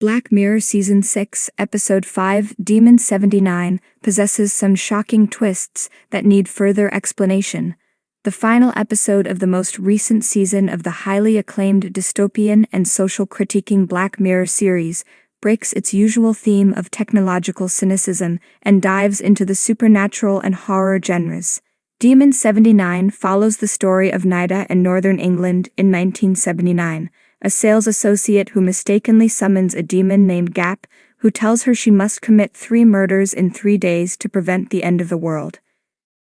Black Mirror Season 6, Episode 5, Demon 79, possesses some shocking twists that need further explanation. The final episode of the most recent season of the highly acclaimed dystopian and social critiquing Black Mirror series breaks its usual theme of technological cynicism and dives into the supernatural and horror genres. Demon 79 follows the story of Nida in northern England in 1979. A sales associate who mistakenly summons a demon named Gap, who tells her she must commit 3 murders in 3 days to prevent the end of the world.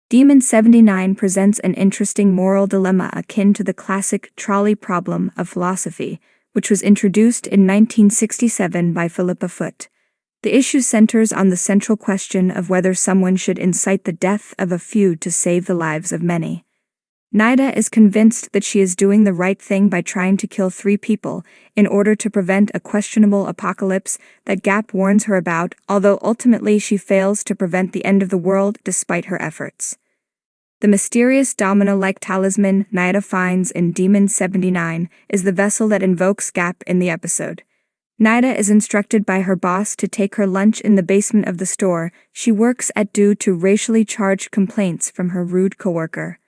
Demon 79 presents an interesting moral dilemma akin to the classic trolley problem of philosophy, which was introduced in 1967 by Philippa Foot. The issue centers on the central question of whether someone should incite the death of a few to save the lives of many. Nida is convinced that she is doing the right thing by trying to kill 3 people in order to prevent a questionable apocalypse that Gap warns her about, although ultimately she fails to prevent the end of the world despite her efforts. The mysterious domino-like talisman Nida finds in Demon 79 is the vessel that invokes Gap in the episode. Nida is instructed by her boss to take her lunch in the basement of the store she works at due to racially charged complaints from her rude coworker.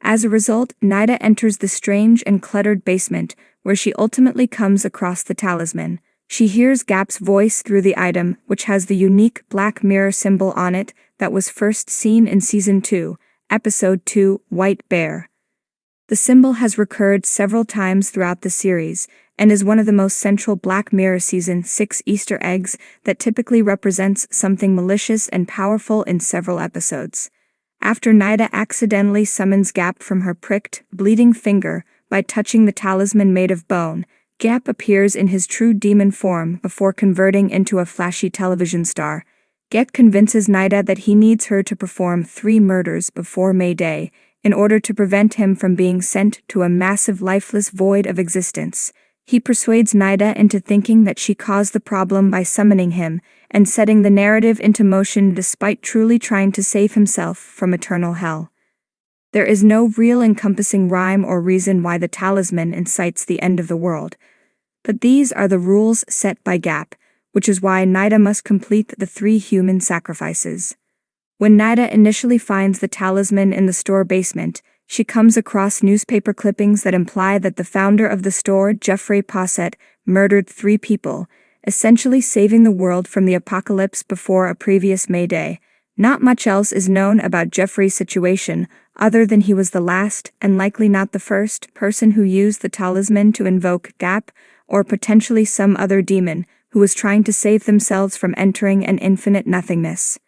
As a result, Nida enters the strange and cluttered basement, where she ultimately comes across the talisman. She hears Gap's voice through the item, which has the unique Black Mirror symbol on it that was first seen in Season 2, Episode 2, White Bear. The symbol has recurred several times throughout the series, and is one of the most central Black Mirror Season 6 Easter eggs that typically represents something malicious and powerful in several episodes. After Nida accidentally summons Gap from her pricked, bleeding finger by touching the talisman made of bone, Gap appears in his true demon form before converting into a flashy television star. Gap convinces Nida that he needs her to perform 3 murders before May Day in order to prevent him from being sent to a massive lifeless void of existence. He persuades Nida into thinking that she caused the problem by summoning him and setting the narrative into motion despite truly trying to save himself from eternal hell. There is no real encompassing rhyme or reason why the talisman incites the end of the world, but these are the rules set by Gap, which is why Nida must complete the 3 human sacrifices. When Nida initially finds the talisman in the store basement, she comes across newspaper clippings that imply that the founder of the store, Jeffrey Posset, murdered 3 people, essentially saving the world from the apocalypse before a previous May Day. Not much else is known about Jeffrey's situation, other than he was the last, and likely not the first, person who used the talisman to invoke Gap, or potentially some other demon who was trying to save themselves from entering an infinite nothingness.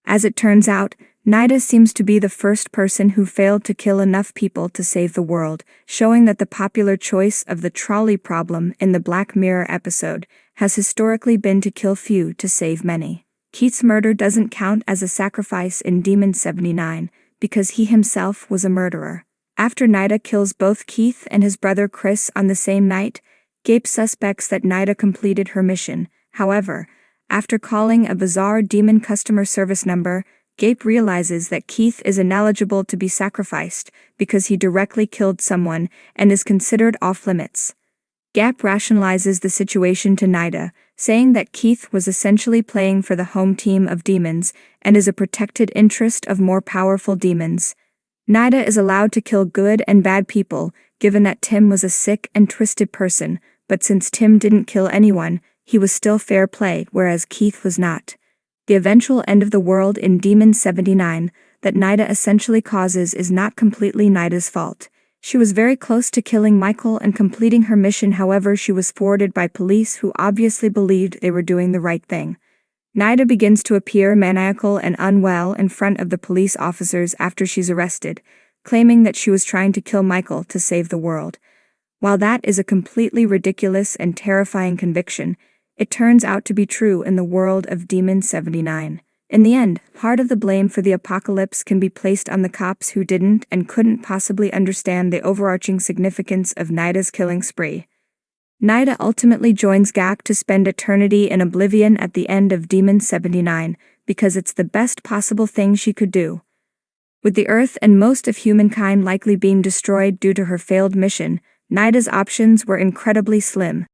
As it turns out, Nida seems to be the first person who failed to kill enough people to save the world, showing that the popular choice of the trolley problem in the Black Mirror episode has historically been to kill few to save many. Keith's murder doesn't count as a sacrifice in Demon 79 because he himself was a murderer. After Nida kills both Keith and his brother Chris on the same night, Gabe suspects that Nida completed her mission. However, after calling a bizarre demon customer service number, Gabe realizes that Keith is ineligible to be sacrificed because he directly killed someone and is considered off-limits. Gap rationalizes the situation to Nida, saying that Keith was essentially playing for the home team of demons and is a protected interest of more powerful demons. Nida is allowed to kill good and bad people, given that Tim was a sick and twisted person, but since Tim didn't kill anyone, he was still fair play, whereas Keith was not. The eventual end of the world in Demon 79 that Nida essentially causes is not completely Nida's fault. She was very close to killing Michael and completing her mission, however she was thwarted by police who obviously believed they were doing the right thing. Nida begins to appear maniacal and unwell in front of the police officers after she's arrested, claiming that she was trying to kill Michael to save the world. While that is a completely ridiculous and terrifying conviction, it turns out to be true in the world of Demon 79. In the end, part of the blame for the apocalypse can be placed on the cops who didn't and couldn't possibly understand the overarching significance of Nida's killing spree. Nida ultimately joins Gap to spend eternity in oblivion at the end of Demon 79 because it's the best possible thing she could do. With the Earth and most of humankind likely being destroyed due to her failed mission, Nida's options were incredibly slim.